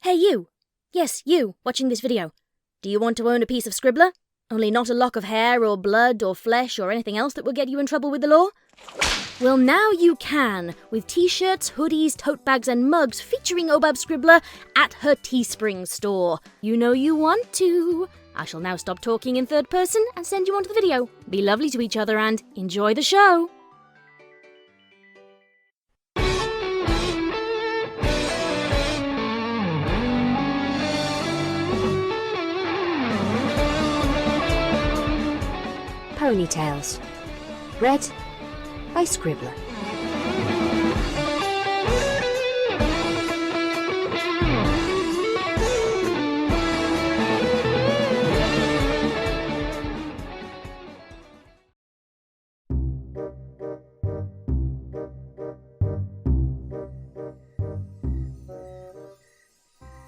Hey you! Yes, you, watching this video. Do you want to own a piece of Scribbler? Only not a lock of hair or blood or flesh or anything else that will get you in trouble with the law? Well, now you can, with t-shirts, hoodies, tote bags and mugs featuring Obab Scribbler at her Teespring store. You know you want to. I shall now stop talking in third person and send you on to the video. Be lovely to each other and enjoy the show! Ponytails. Read by Scribbler.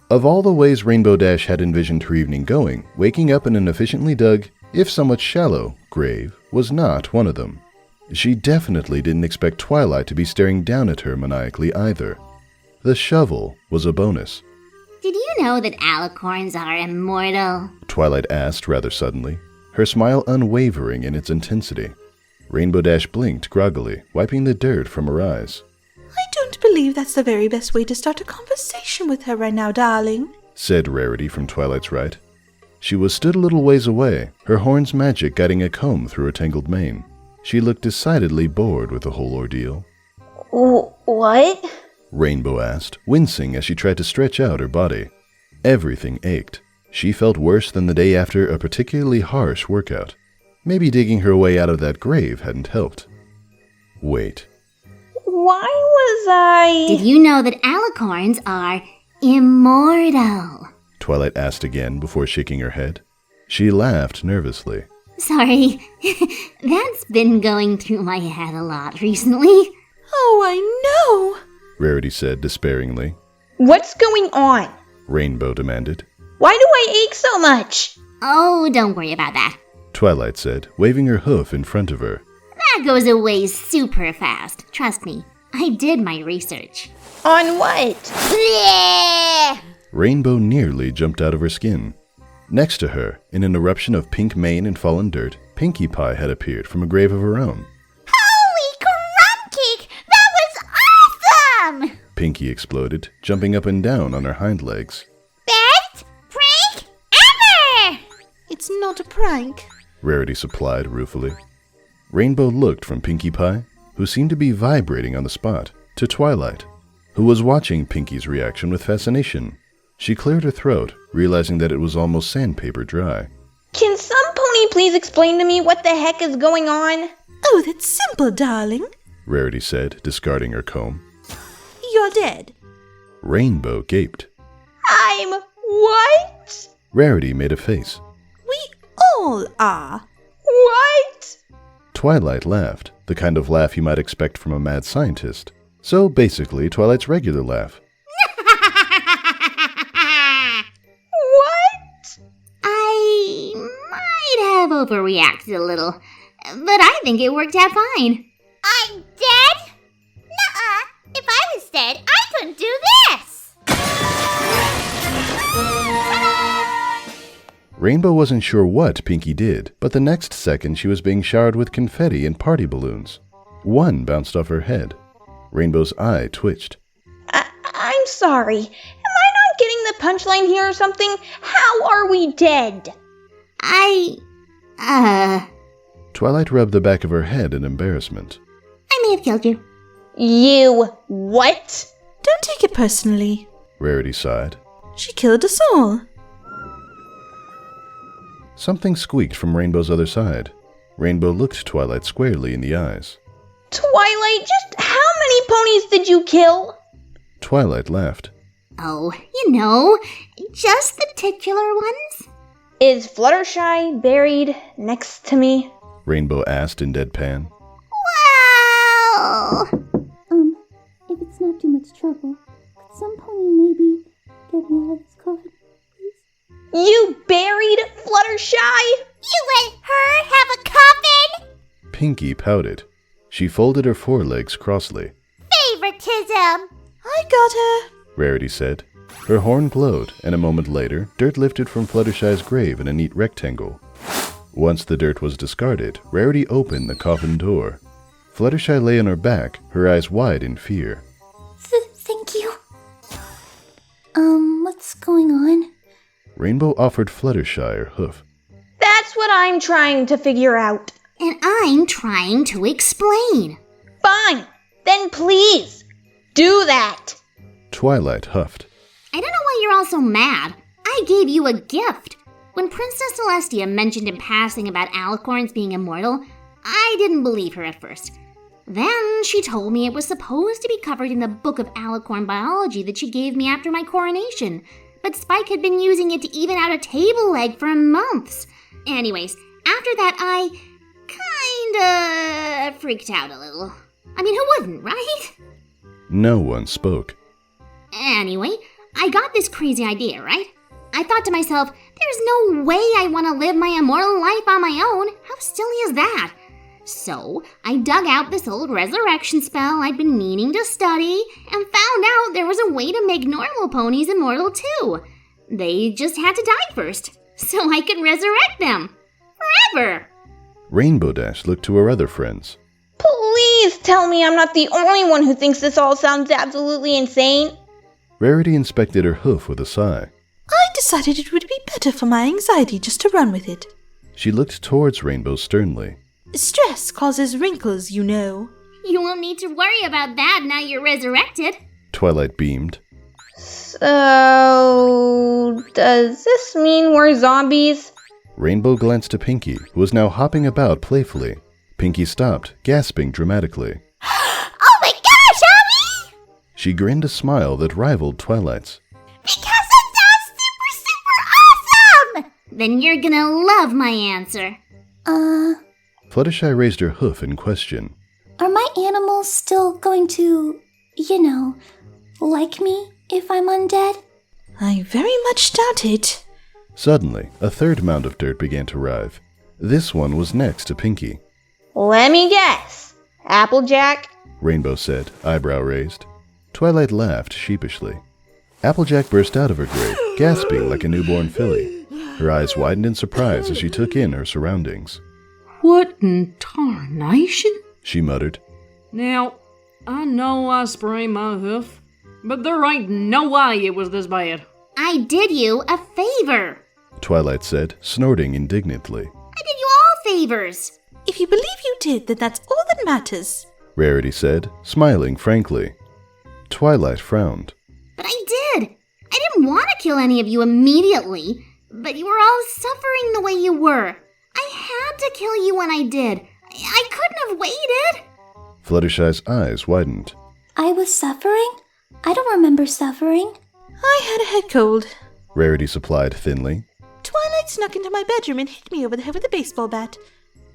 Of all the ways Rainbow Dash had envisioned her evening going, waking up in an efficiently dug, if somewhat shallow, grave was not one of them. She definitely didn't expect Twilight to be staring down at her maniacally either. The shovel was a bonus. Did you know that Alicorns are immortal? Twilight asked rather suddenly, her smile unwavering in its intensity. Rainbow Dash blinked groggily, wiping the dirt from her eyes. I don't believe that's the very best way to start a conversation with her right now, darling, said Rarity from Twilight's right. She was stood a little ways away, her horn's magic guiding a comb through her tangled mane. She looked decidedly bored with the whole ordeal. What? Rainbow asked, wincing as she tried to stretch out her body. Everything ached. She felt worse than the day after a particularly harsh workout. Maybe digging her way out of that grave hadn't helped. Wait. Why was I... Did you know that Alicorns are immortal? Twilight asked again before shaking her head. She laughed nervously. Sorry, that's been going through my head a lot recently. Oh, I know, Rarity said despairingly. What's going on? Rainbow demanded. Why do I ache so much? Oh, don't worry about that. Twilight said, waving her hoof in front of her. That goes away super fast. Trust me, I did my research. On what? Bleh! Rainbow nearly jumped out of her skin. Next to her, in an eruption of pink mane and fallen dirt, Pinkie Pie had appeared from a grave of her own. Holy crumb cake! That was awesome! Pinkie exploded, jumping up and down on her hind legs. Best prank ever! it's not a prank. Rarity supplied ruefully. Rainbow looked from Pinkie Pie, who seemed to be vibrating on the spot, to Twilight, who was watching Pinkie's reaction with fascination. She cleared her throat, realizing that it was almost sandpaper dry. Can some pony please explain to me what the heck is going on? Oh, that's simple, darling. Rarity said, discarding her comb. You're dead. Rainbow gaped. I'm what? Rarity made a face. We all are. What? Twilight laughed, the kind of laugh you might expect from a mad scientist. So basically, Twilight's regular laugh. What? I might have overreacted a little, but I think it worked out fine. I'm dead? Nuh-uh. If I was dead, I couldn't do this! Rainbow wasn't sure what Pinkie did, but the next second she was being showered with confetti and party balloons. One bounced off her head. Rainbow's eye twitched. I'm sorry. Am I not getting the punchline here or something? How are we dead? Twilight rubbed the back of her head in embarrassment. I may have killed you. You what? Don't take it personally. Rarity sighed. She killed us all. Something squeaked from Rainbow's other side. Rainbow looked Twilight squarely in the eyes. Twilight, just how many ponies did you kill? Twilight laughed. Oh, you know, just the titular ones. Is Fluttershy buried next to me? Rainbow asked in deadpan. Well... If it's not too much trouble, could some pony maybe get me out of this coffin, please? You buried Fluttershy? You let her have a coffin? Pinkie pouted. She folded her forelegs crossly. Favoritism! I got her. Rarity said. Her horn glowed, and a moment later, dirt lifted from Fluttershy's grave in a neat rectangle. Once the dirt was discarded, Rarity opened the coffin door. Fluttershy lay on her back, her eyes wide in fear. Thank you. What's going on? Rainbow offered Fluttershy her hoof. That's what I'm trying to figure out. And I'm trying to explain. Fine. Then please, do that. Twilight huffed. I don't know why you're all so mad. I gave you a gift. When Princess Celestia mentioned in passing about Alicorns being immortal, I didn't believe her at first. Then she told me it was supposed to be covered in the book of Alicorn biology that she gave me after my coronation, but Spike had been using it to even out a table leg for months. Anyways, after that I kinda freaked out a little. I mean, who wouldn't, right? No one spoke. Anyway, I got this crazy idea, right? I thought to myself, there's no way I want to live my immortal life on my own. How silly is that? So, I dug out this old resurrection spell I'd been meaning to study and found out there was a way to make normal ponies immortal too. They just had to die first, so I could resurrect them. Forever! Rainbow Dash looked to her other friends. Please tell me I'm not the only one who thinks this all sounds absolutely insane. Rarity inspected her hoof with a sigh. I decided it would be better for my anxiety just to run with it. She looked towards Rainbow sternly. Stress causes wrinkles, you know. You won't need to worry about that now you're resurrected. Twilight beamed. So, does this mean we're zombies? Rainbow glanced to Pinkie, who was now hopping about playfully. Pinkie stopped, gasping dramatically. Oh my gosh, Abby! She grinned a smile that rivaled Twilight's. Because it sounds super awesome! Then you're gonna love my answer. Fluttershy raised her hoof in question. Are my animals still going to, like me if I'm undead? I very much doubt it. Suddenly, a third mound of dirt began to arrive. This one was next to Pinkie. Let me guess. Applejack? Rainbow said, eyebrow raised. Twilight laughed sheepishly. Applejack burst out of her grave, gasping like a newborn filly. Her eyes widened in surprise as she took in her surroundings. What in tarnation? She muttered. Now, I know I sprained my hoof, but there ain't no way it was this bad. I did you a favor. Twilight said, snorting indignantly. I did you all favors. If you believe you did, then that's all that matters. Rarity said, smiling frankly. Twilight frowned. But I did. I didn't want to kill any of you immediately, but you were all suffering the way you were. I had to kill you when I did. I couldn't have waited. Fluttershy's eyes widened. I was suffering? I don't remember suffering. I had a head cold. Rarity supplied thinly. Twilight snuck into my bedroom and hit me over the head with a baseball bat.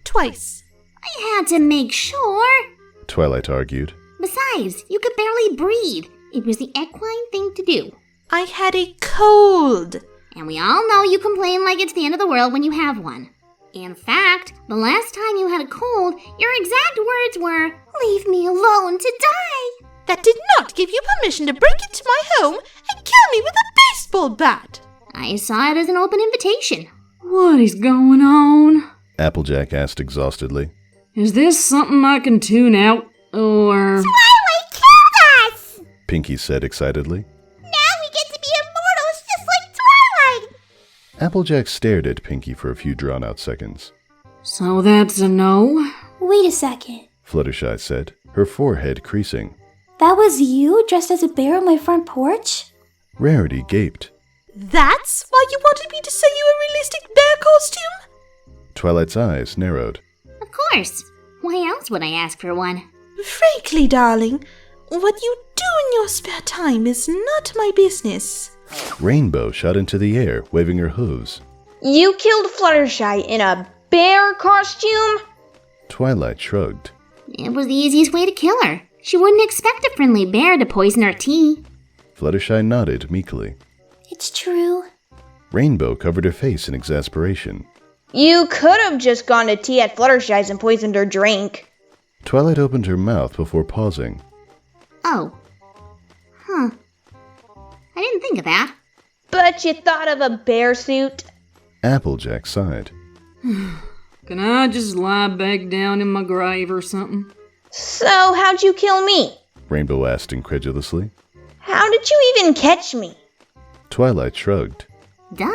Twice. I had to make sure. Twilight argued. Besides, you could barely breathe. It was the equine thing to do. I had a cold. And we all know you complain like it's the end of the world when you have one. In fact, the last time you had a cold, your exact words were, "Leave me alone to die." That did not give you permission to break into my home and kill me with a baseball bat. I saw it as an open invitation. What is going on? Applejack asked exhaustedly. Is this something I can tune out, or... Twilight killed us! Pinkie said excitedly. Now we get to be immortals just like Twilight! Applejack stared at Pinkie for a few drawn-out seconds. So that's a no? Wait a second. Fluttershy said, her forehead creasing. That was you dressed as a bear on my front porch? Rarity gaped. That's why you wanted me to sell you a realistic bear costume? Twilight's eyes narrowed. Of course. Why else would I ask for one? Frankly, darling, what you do in your spare time is not my business. Rainbow shot into the air, waving her hooves. You killed Fluttershy in a bear costume? Twilight shrugged. It was the easiest way to kill her. She wouldn't expect a friendly bear to poison her tea. Fluttershy nodded meekly. It's true. Rainbow covered her face in exasperation. You could have just gone to tea at Fluttershy's and poisoned her drink. Twilight opened her mouth before pausing. Oh. Huh. I didn't think of that. But you thought of a bear suit? Applejack sighed. Can I just lie back down in my grave or something? So, how'd you kill me? Rainbow asked incredulously. How did you even catch me? Twilight shrugged. Duh.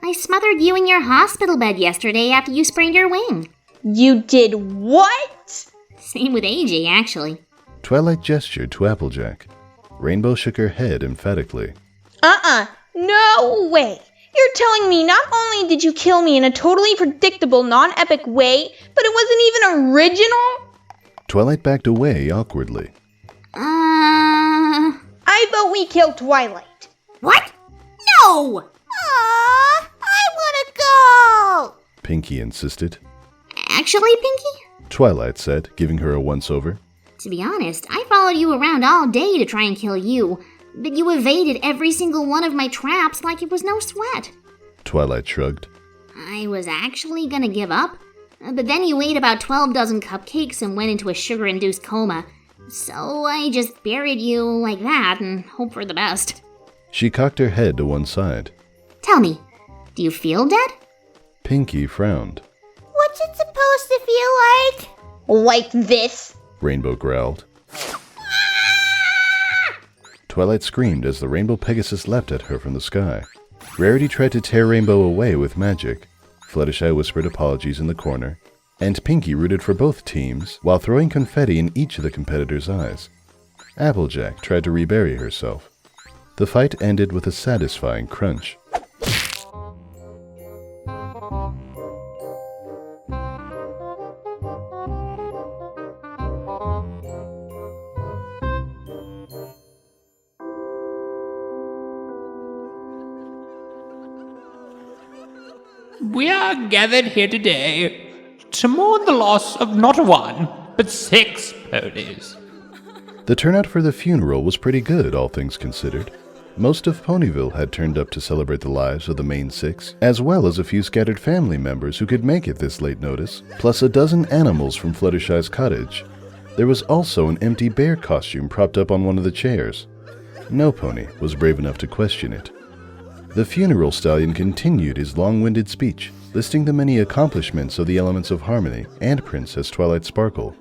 I smothered you in your hospital bed yesterday after you sprained your wing. You did what? Same with AJ, actually. Twilight gestured to Applejack. Rainbow shook her head emphatically. No way. You're telling me not only did you kill me in a totally predictable, non-epic way, but it wasn't even original? Twilight backed away awkwardly. I vote we kill Twilight. What? No! I wanna go! Pinkie insisted. Actually, Pinkie? Twilight said, giving her a once-over. To be honest, I followed you around all day to try and kill you, but you evaded every single one of my traps like it was no sweat. Twilight shrugged. I was actually gonna give up, but then you ate about 12 dozen cupcakes and went into a sugar-induced coma. So I just buried you like that and hope for the best. She cocked her head to one side. Tell me, do you feel dead? Pinkie frowned. What's it supposed to feel like? Like this? Rainbow growled. Twilight screamed as the Rainbow Pegasus leapt at her from the sky. Rarity tried to tear Rainbow away with magic. Fluttershy whispered apologies in the corner, and Pinkie rooted for both teams while throwing confetti in each of the competitors' eyes. Applejack tried to rebury herself. The fight ended with a satisfying crunch. We are gathered here today to mourn the loss of not one, but 6 ponies. The turnout for the funeral was pretty good, all things considered. Most of Ponyville had turned up to celebrate the lives of the main 6, as well as a few scattered family members who could make it this late notice, plus a dozen animals from Fluttershy's cottage. There was also an empty bear costume propped up on one of the chairs. No pony was brave enough to question it. The funeral stallion continued his long-winded speech, listing the many accomplishments of the Elements of Harmony and Princess Twilight Sparkle.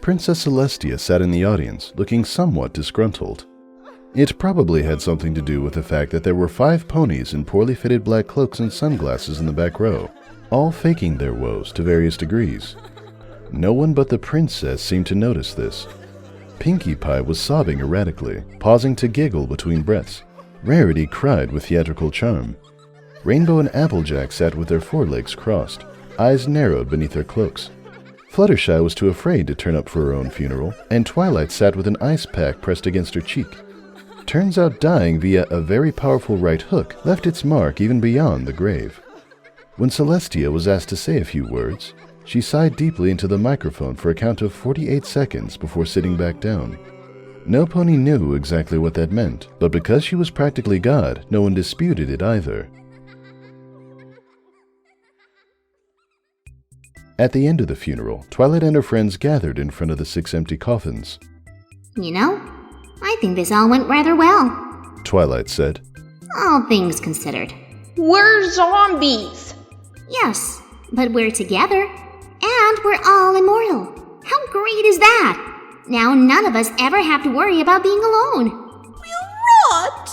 Princess Celestia sat in the audience, looking somewhat disgruntled. It probably had something to do with the fact that there were 5 ponies in poorly fitted black cloaks and sunglasses in the back row, all faking their woes to various degrees. No one but the princess seemed to notice this. Pinkie Pie was sobbing erratically, pausing to giggle between breaths. Rarity cried with theatrical charm. Rainbow and Applejack sat with their forelegs crossed, eyes narrowed beneath their cloaks. Fluttershy was too afraid to turn up for her own funeral, and Twilight sat with an ice pack pressed against her cheek. Turns out dying via a very powerful right hook left its mark even beyond the grave. When Celestia was asked to say a few words, she sighed deeply into the microphone for a count of 48 seconds before sitting back down. No pony knew exactly what that meant, but because she was practically God, no one disputed it either. At the end of the funeral, Twilight and her friends gathered in front of the 6 empty coffins. You know, I think this all went rather well. Twilight said. All things considered. We're zombies. Yes, but we're together. And we're all immortal. How great is that? Now none of us ever have to worry about being alone. You rot!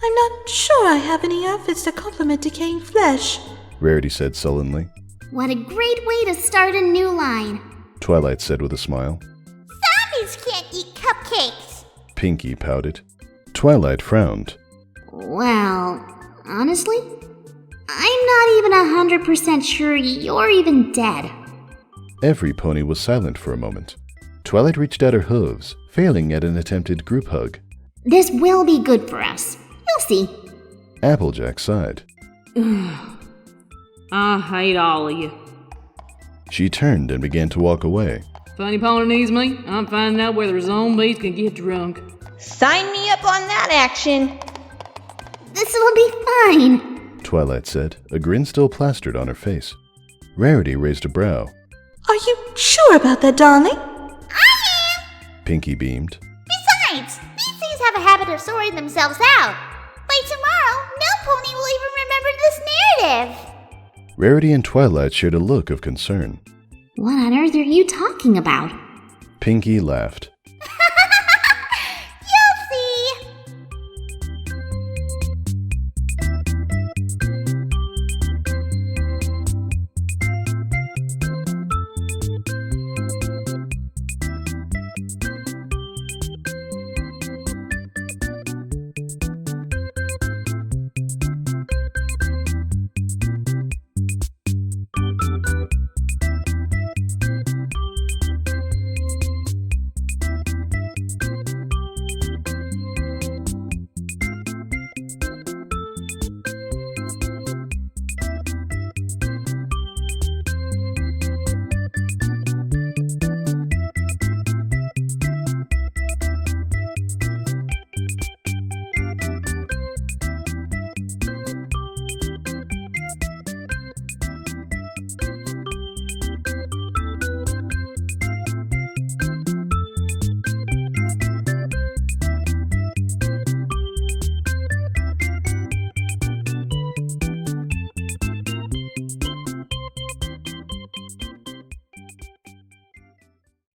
I'm not sure I have any outfits to complement decaying flesh. Rarity said sullenly. What a great way to start a new line. Twilight said with a smile. Zombies can't eat cupcakes. Pinkie pouted. Twilight frowned. Well, honestly, I'm not even 100% sure you're even dead. Every pony was silent for a moment. Twilight reached out her hooves, failing at an attempted group hug. This will be good for us. You'll see. Applejack sighed. I hate all of you. She turned and began to walk away. If any pony needs me, I'm finding out whether zombies can get drunk. Sign me up on that action. This'll be fine, Twilight said, a grin still plastered on her face. Rarity raised a brow. Are you sure about that, darling? I am! Pinkie beamed. Besides, these things have a habit of sorting themselves out. Rarity and Twilight shared a look of concern. What on earth are you talking about? Pinkie laughed.